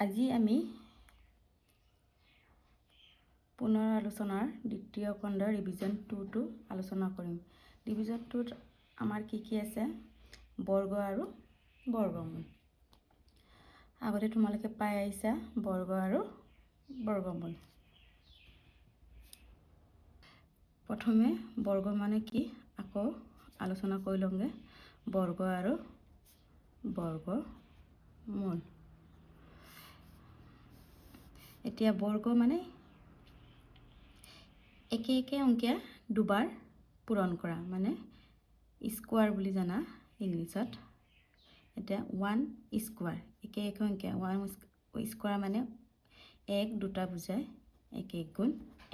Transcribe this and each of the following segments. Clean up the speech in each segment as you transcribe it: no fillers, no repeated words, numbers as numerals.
আজি আমি পুনৰ আলোচনাৰ দ্বিতীয় খণ্ডৰ ৰিভিজন 2টো আলোচনা কৰিম। ৰিভিজন 2ত আমাৰ কি আছে? বৰ্গ আৰু বৰ্গমূল। আগতে তোমালোকে পাই আহিছা বৰ্গ আৰু বৰ্গমূল। প্ৰথমে বৰ্গ মানে কি আকৌ আলোচনা কৰি লওঁগে। বৰ্গ আৰু বৰ্গমূল। এতিয়া বৰ্গ মানে একে একে অংকীয়া দুবাৰ পূৰণ কৰা, মানে স্কোৱাৰ বুলি জানা ইংলিছত। এতিয়া 1 স্কোৱাৰ, একে একে অংকীয়া 1 স্কোৱাৰ মানে 1 দুটা বুজায়, 1 1 গুণ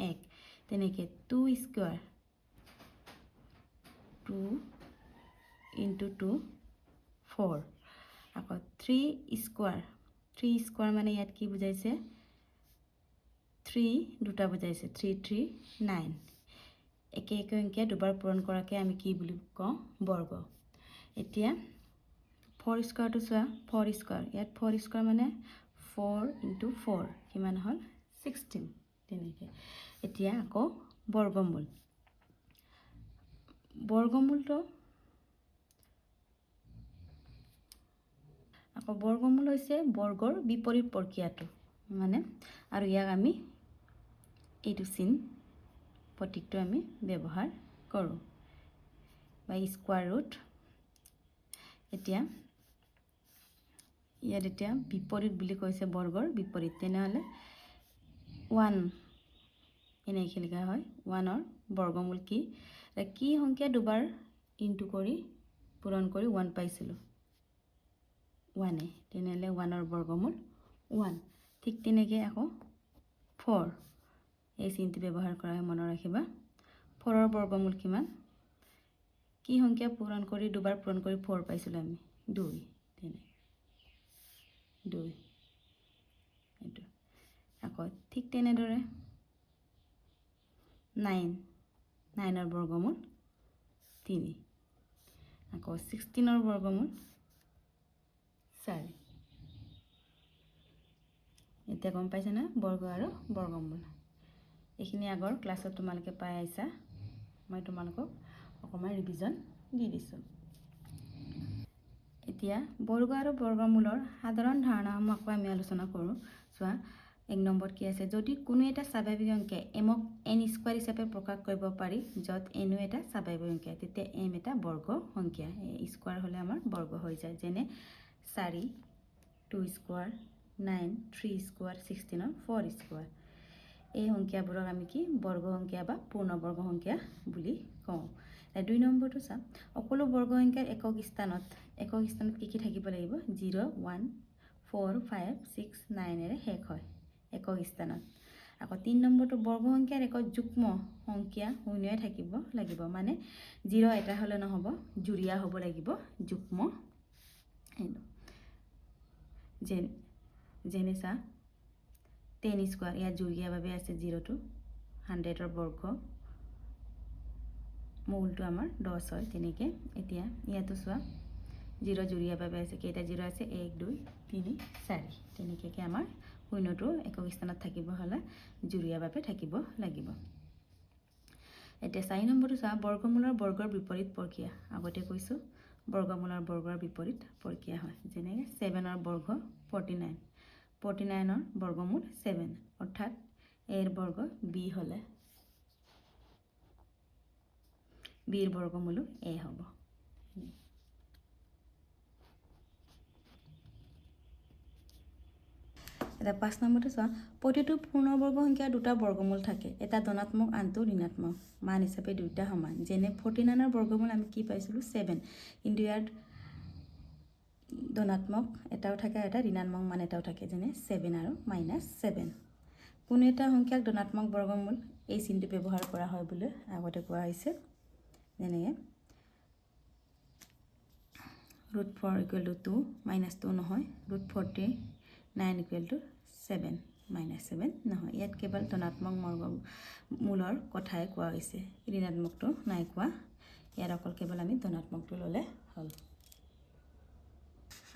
1। তেনেকৈ 2 স্কোৱাৰ, 2 into 2 4। আকৌ 3 স্কোৱাৰ, 3 স্কোৱাৰ মানে ইয়াত কি বুজাইছে? 3 দুটা বুজাইছে, 3 3 9। একে একে অংকীয়া দুবাৰ পূৰণ কৰাকে আমি কি বুলি কওঁ? বৰ্গ। এতিয়া 4 স্কোৱাৰটো চোৱা, 4 স্কোৱাৰ, ইয়াত 4 স্কোৱাৰ মানে 4 into 4 কিমান হ'ল? 16। তেনেকৈ এতিয়া আকৌ বৰ্গমূল। বৰ্গমূলটো হৈছে বৰ্গৰ বিপৰীত প্ৰক্ৰিয়াটো, মানে আৰু ইয়াক আমি এইটো চিন প্ৰতীকটো আমি ব্যৱহাৰ কৰোঁ, বা স্কোৱাৰ ৰুট। এতিয়া ইয়াত এতিয়া বিপৰীত বুলি কৈছে, বৰ্গৰ বিপৰীত। তেনেহ'লে 1 এনেকৈ লিখা হয়। 1ৰ বৰ্গমূল কি? কি সংখ্যা দুবাৰ ইনটু কৰি পূৰণ কৰি 1 পাইছিলোঁ? 1। তেনেহ'লে 1ৰ বৰ্গমূল 1। ঠিক তেনেকৈ আকৌ 4, এই চিনটো ব্যৱহাৰ কৰা হয়, মনত ৰাখিবা। 4ৰ বৰ্গমূল কিমান? কি সংখ্যা পূৰণ কৰি দুবাৰ পূৰণ কৰি 4 পাইছিলোঁ আমি? 2। তেনে 2 এইটো। আকৌ ঠিক তেনেদৰে 9ৰ বৰ্গমূল 3। আকৌ 16ৰ বৰ্গমূল 4। এতিয়া গম পাইছে না বৰ্গ আৰু বৰ্গমূল? এইখিনি আগৰ ক্লাছত তোমালোকে পাই আহিছা, মই তোমালোকক অকণমান ৰিভিজন দি দিছোঁ। এতিয়া বৰ্গ আৰু বৰ্গমূলৰ সাধাৰণ ধাৰণাসমূহ আকৌ আমি আলোচনা কৰোঁ। চোৱা, 1 নম্বৰত কি আছে? যদি কোনো এটা স্বাভাৱিক অংকে এমক n স্কোৱাৰ হিচাপে প্ৰকাশ কৰিব পাৰি, য'ত n এটা স্বাভাৱিক অংকীয়া, তেতিয়া m এটা বৰ্গ সংখ্যা। স্কোৱাৰ হ'লে আমাৰ বৰ্গ হৈ যায়। যেনে 4 2 স্কোৱাৰ, 9 3 স্কোৱাৰ, 16ৰ 4 স্কোৱাৰ। এই সংখ্যাবোৰক আমি কি? বৰ্গ সংখ্যা বা পূৰ্ণবৰ্গ সংখ্যা বুলি কওঁ। 2 নম্বৰটো চাম, সকলো বৰ্গ সংখ্যাৰ একক স্থানত কি কি থাকিব লাগিব? 0 1 4 5 6 9ৰে শেষ হয় একক স্থানত। আকৌ 3 নম্বৰটো বৰ্গ সংখ্যাৰ একক যুগ্ম সংখ্যা শূন্যই থাকিব লাগিব, মানে 0 এটা হ'লে নহ'ব, জুৰীয়া হ'ব লাগিব, যুগ্ম। যেনে চা 10 স্কোৱাৰ, ইয়াত জুৰীয়াভাৱে আছে 0টো, 100ৰ বৰ্গ, মূলটো আমাৰ 10 হয়। তেনেকৈ এতিয়া ইয়াতো চোৱা 0 জুৰীয়াভাৱে আছে, কেইটা 0 আছে? 1 2 3 4। তেনেকৈ আমাৰ শূন্যটো একক স্থানত থাকিব হ'লে জুৰীয়াভাৱে থাকিব লাগিব। এতিয়া 4 নম্বৰটো চোৱা, বৰ্গমূলৰ বৰ্গৰ বিপৰীত প্ৰক্ৰিয়া। আগতে কৈছোঁ বৰ্গমূলৰ বৰ্গৰ বিপৰীত প্ৰক্ৰিয়া হয়। যেনেকৈ 7ৰ বৰ্গ 49, 49ৰ বৰ্গমূল 7, অৰ্থাৎ aৰ বৰ্গ b হ'লে bৰ বৰ্গমূলো a হ'ব। এটা 5 নম্বৰটো চোৱা, প্ৰতিটো পূৰ্ণবৰ্গ সংখ্যাৰ দুটা বৰ্গমূল থাকে, এটা ধনাত্মক আনটো ঋণাত্মক, মান হিচাপে দুয়োটা সমান। যেনে 49ৰ বৰ্গমূল আমি কি পাইছিলোঁ? 7, কিন্তু ইয়াত ধনাত্মক এটাও থাকে, এটা ঋণাত্মক মান এটাও থাকে, যেনে 7 আৰু -7। কোনো এটা সংখ্যাক ধনাত্মক বৰ্গমূল এই চিনটো ব্যৱহাৰ কৰা হয় বুলি আগতে কোৱা হৈছে। যেনেকৈ √4 = 2, -2 নহয়, √49 = 7, -7 নহয়। ইয়াত কেৱল ধনাত্মক মূলৰ কথাই কোৱা হৈছে, ঋণাত্মকটো নাই কোৱা। ইয়াত অকল কেৱল আমি ধনাত্মকটো ল'লে হ'ল।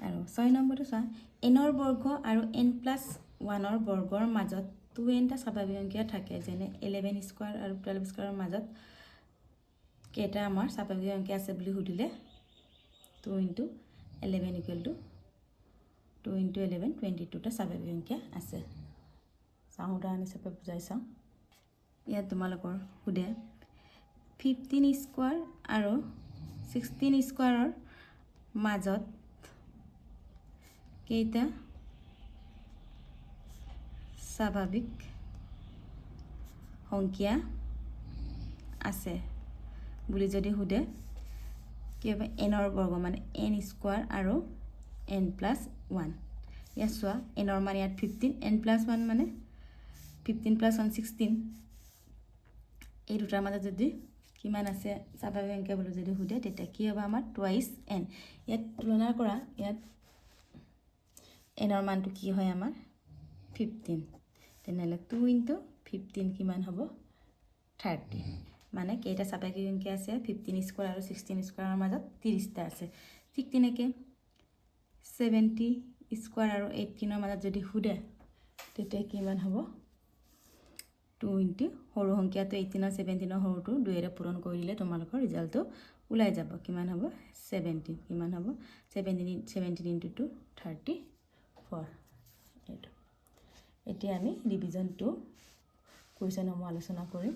আৰু 6 নম্বৰটো চোৱা এনৰ বৰ্গ আৰু n+1ৰ বৰ্গৰ মাজত 2nটা স্বাভাৱিক সংখ্যা থাকে যেনে 11 স্কোৱাৰ আৰু 12 স্কোৱাৰৰ মাজত কেইটা আমাৰ স্বাভাৱিক সংখ্যা আছে বুলি সুধিলে 2 × 11 = 2 × 11 22টা স্বাভাৱিক সংখ্যা আছে। চাওঁ উদাহৰণ হিচাপে বুজাই চাওঁ। ইয়াত তোমালোকৰ সুধে 15 স্কোৱাৰ আৰু 16 স্কোৱাৰৰ মাজত কেইটা স্বাভাৱিক সংখ্যা আছে বুলি যদি সুধে কি হবে এনৰ বৰ্গ মানে n স্কোৱাৰ আৰু n+1 ইয়াত চোৱা এনৰ মান ইয়াত 15 n+1 মানে 15 + 1 16 এই দুটাৰ মাজত যদি কিমান আছে স্বাভাৱিক সংখ্যা বুলি যদি সুধে তেতিয়া কি হ'ব আমাৰ টুৱাইচ n ইয়াত তুলনা কৰা ইয়াত এনৰ মানটো কি হয় আমাৰ 15 তেনেহ'লে 2 × 15 কিমান হ'ব 30 মানে কেইটা স্বাভাৱিক সংখ্যা আছে 15 স্কোৱাৰ আৰু 16 স্কোৱাৰৰ মাজত 30টা আছে। ঠিক তেনেকৈ 70 স্কোৱাৰ আৰু 18ৰ মাজত যদি সুধে তেতিয়া কিমান হ'ব 2 × সৰু সংখ্যাটো 18 17 সৰুটো 2ৰে পূৰণ কৰি দিলে তোমালোকৰ ৰিজাল্টটো ওলাই যাব কিমান হ'ব 17 কিমান হ'ব 17 × 2 34 এইটো। এতিয়া আমি ৰিভিজন 2 কুৱেশ্যনসমূহ আলোচনা কৰিম।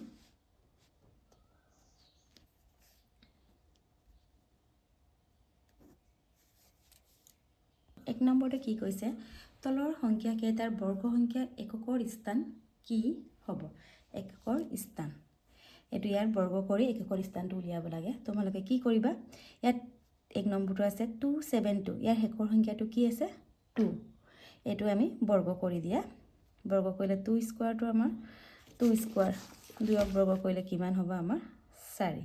এক নম্বৰতে কি কৈছে তলৰ সংখ্যা কেইটাৰ বৰ্গ সংখ্যাৰ এককৰ স্থান কি হ'ব এককৰ স্থান এইটো ইয়াৰ বৰ্গ কৰি এককৰ স্থানটো উলিয়াব লাগে। তোমালোকে কি কৰিবা ইয়াত এক নম্বৰটো আছে 272 ইয়াৰ শেষৰ সংখ্যাটো কি আছে 2 এইটো আমি বৰ্গ কৰি দিয়া বৰ্গ কৰিলে 2 স্কোৱাৰটো আমাৰ 2 স্কোৱাৰ 2ক বৰ্গ কৰিলে কিমান হ'ব আমাৰ 4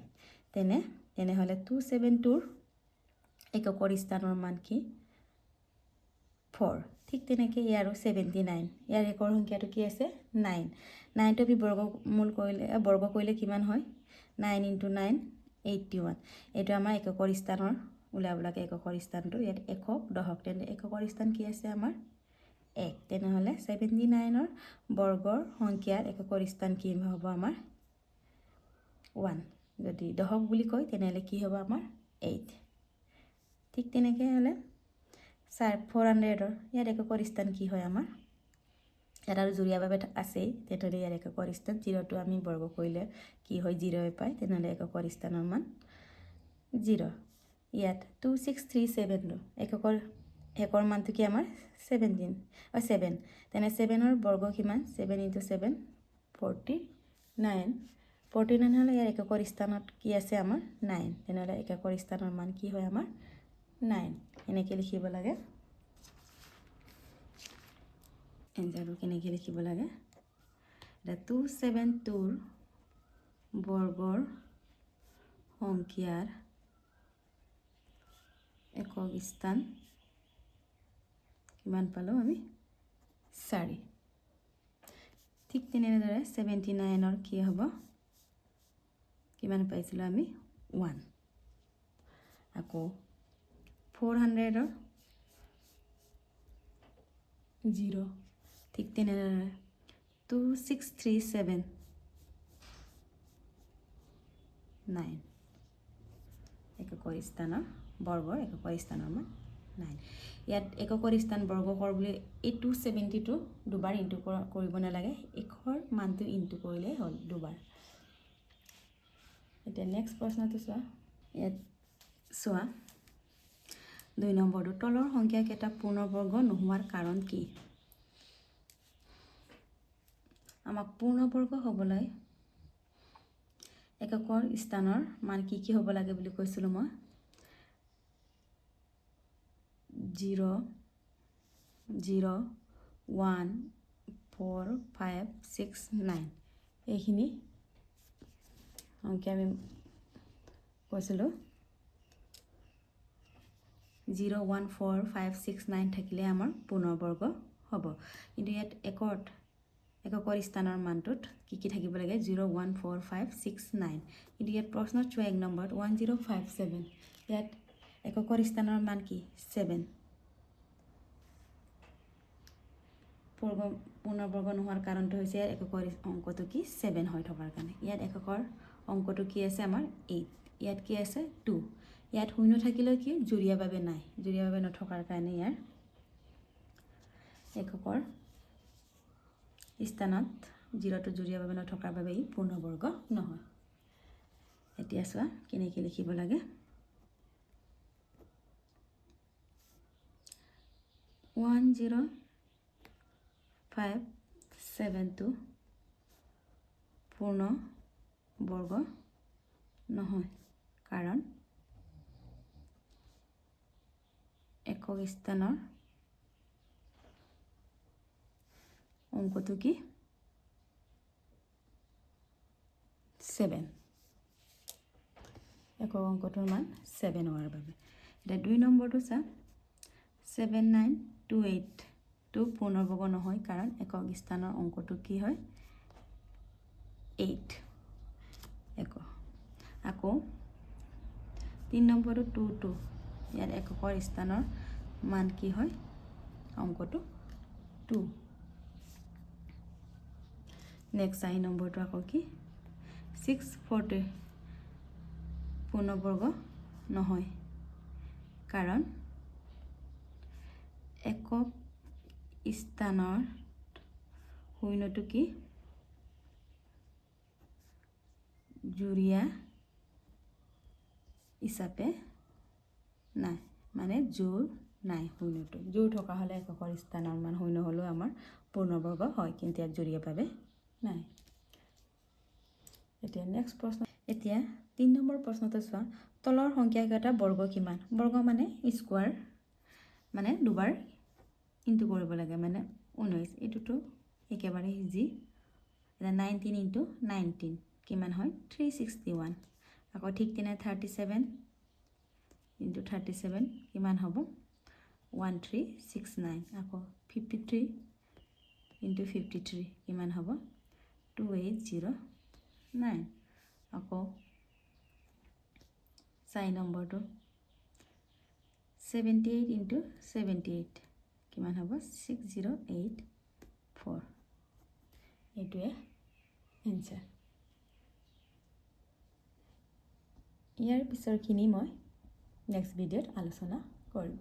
তেনেহ'লে 272ৰ এককৰ স্থানৰ মান কি 4 ঠিক তেনেকৈ ইয়াৰো 79 ইয়াৰ একৰ সংখ্যাটো কি আছে 9 9টো আমি বৰ্গ কৰিলে কিমান হয় 9 × 9 81 এইটো আমাৰ এককৰ স্থানৰ ওলাব লাগে এককৰ স্থানটো ইয়াত একক দশক তেন্তে এককৰ স্থান কি আছে আমাৰ 1 তেনেহ'লে 79ৰ বৰ্গৰ সংখ্যাৰ এককৰ স্থান কি হ'ব আমাৰ 1 যদি দশক বুলি কয় তেনেহ'লে কি হ'ব আমাৰ 8 ঠিক তেনেকৈ হ'লে 400ৰ ইয়াত এককৰ স্থান কি হয় আমাৰ ইয়াত আৰু জুৰীয়াভাৱে আছেই তেনেহ'লে ইয়াৰ এককৰ স্থান 0টো আমি বৰ্গ কৰিলে কি হয় 0 পায় তেনেহ'লে এককৰ স্থানৰ মান 0 ইয়াত 2637 একৰ মানটো কি আমাৰ 7 তেনে 7ৰ বৰ্গ কিমান 7 × 7 49 হ'লে ইয়াৰ এককৰ স্থানত কি আছে আমাৰ 9 তেনেহ'লে এককৰ স্থানৰ মান কি হয় আমাৰ 9 এনেকৈ লিখিব লাগে এনসাৰটো কেনেকৈ লিখিব লাগে এটা 272ৰ বৰ্গৰ সংখ্যাৰ একক স্থান কিমান পালোঁ আমি 4 ঠিক তেনেদৰে 79ৰ কি হ'ব কিমান পাইছিলোঁ আমি 1 আকৌ 400ৰ 0 ঠিক তেনেদৰে 2637 9 এককৰ স্থানৰ বৰ্গৰ এককৰ স্থানৰ মান 9 ইয়াত এককৰ স্থান বৰ্গ কৰ বুলি এই 272 দুবাৰ ইনটু কৰিব নালাগে একৰ মানটো ইনটু কৰিলে হ'ল দুবাৰ। এতিয়া নেক্সট প্ৰশ্নটো চোৱা ইয়াত চোৱা 2 নম্বৰটো তলৰ সংখ্যা কেইটা পূৰ্ণবৰ্গ নোহোৱাৰ কাৰণ কি আমাক পূৰ্ণবৰ্গ হ'বলৈ এককৰ স্থানৰ মান কি হ'ব লাগে বুলি কৈছিলোঁ মই 0 0 1 4 5 6 9 এইখিনি সংখ্যা আমি কৈছিলোঁ 0 1 4 5 6 9 থাকিলে আমাৰ পূৰ্ণবৰ্গ হ'ব কিন্তু ইয়াত এককৰ স্থানৰ মানটোত কি থাকিব লাগে 0 1 4 5 6 9 কিন্তু ইয়াত প্ৰশ্নত চোৱা 1 নম্বৰত 1057 ইয়াত এককৰ স্থানৰ মান কি 7 পূৰ্ণবৰ্গ নোহোৱাৰ কাৰণটো হৈছে এককৰ অংকটো কি 7 হৈ থকাৰ কাৰণে ইয়াত এককৰ অংকটো কি আছে আমাৰ 8 ইয়াত কি আছে 2 ইয়াত শূন্য থাকিলেও কি জুৰীয়াভাৱে নাই জুৰীয়াভাৱে নথকাৰ কাৰণে ইয়াৰ এককৰ স্থানত 0টো জুৰীয়াভাৱে নথকাৰ বাবে ই পূৰ্ণবৰ্গ নহয় এতিয়া চোৱা কেনেকৈ লিখিব লাগে 10572 পূৰ্ণবৰ্গ নহয় কাৰণ একক স্থানৰ অংকটো কি 7 একক অংকটোৰ মান 7 হোৱাৰ বাবে এটা 2 নম্বৰটো চা 7928 টো পূৰ্ণবৰ্গ নহয় কাৰণ একক স্থানৰ অংকটো কি হয় 8 আকৌ 3 নম্বৰটো 22 ইয়াত এককৰ স্থানৰ মান কি হয় অংকটো 2 নেক্সট 4 নম্বৰটো আকৌ কি 640 পূৰ্ণবৰ্গ নহয় কাৰণ একক স্থানৰ শূন্যটো কি জুৰীয়া হিচাপে নাই মানে জোৰ নাই শূন্যটো জোৰ থকা হ'লে এককৰ স্থানৰ মান শূন্য হ'লেও আমাৰ পূৰ্ণবৰ্গ হয় কিন্তু ইয়াত জুৰীয়াভাৱে নাই এতিয়া নেক্সট প্ৰশ্ন এতিয়া 3 নম্বৰ প্ৰশ্নটো চোৱা তলৰ সংখ্যাকেইটা বৰ্গ কিমান বৰ্গ মানে স্কোৱাৰ মানে দুবাৰ ইনটু কৰিব লাগে মানে 19 এটোটো একেবাৰে ইজি এটা 19 ইনটু 19 কিমান হয় 361 আকৌ ঠিক তেনে 37 ইনটু 37 কিমান হ'ব 1369 আকৌ 53 ইনটু 53 কিমান হ'ব 2809 আকৌ 4 নম্বৰটো 78 ইনটু 78 কিমান হ'ব 6084 এইটোৱে এনসাৰ ইয়াৰ পিছৰখিনি মই নেক্সট ভিডিঅ'ত আলোচনা কৰিম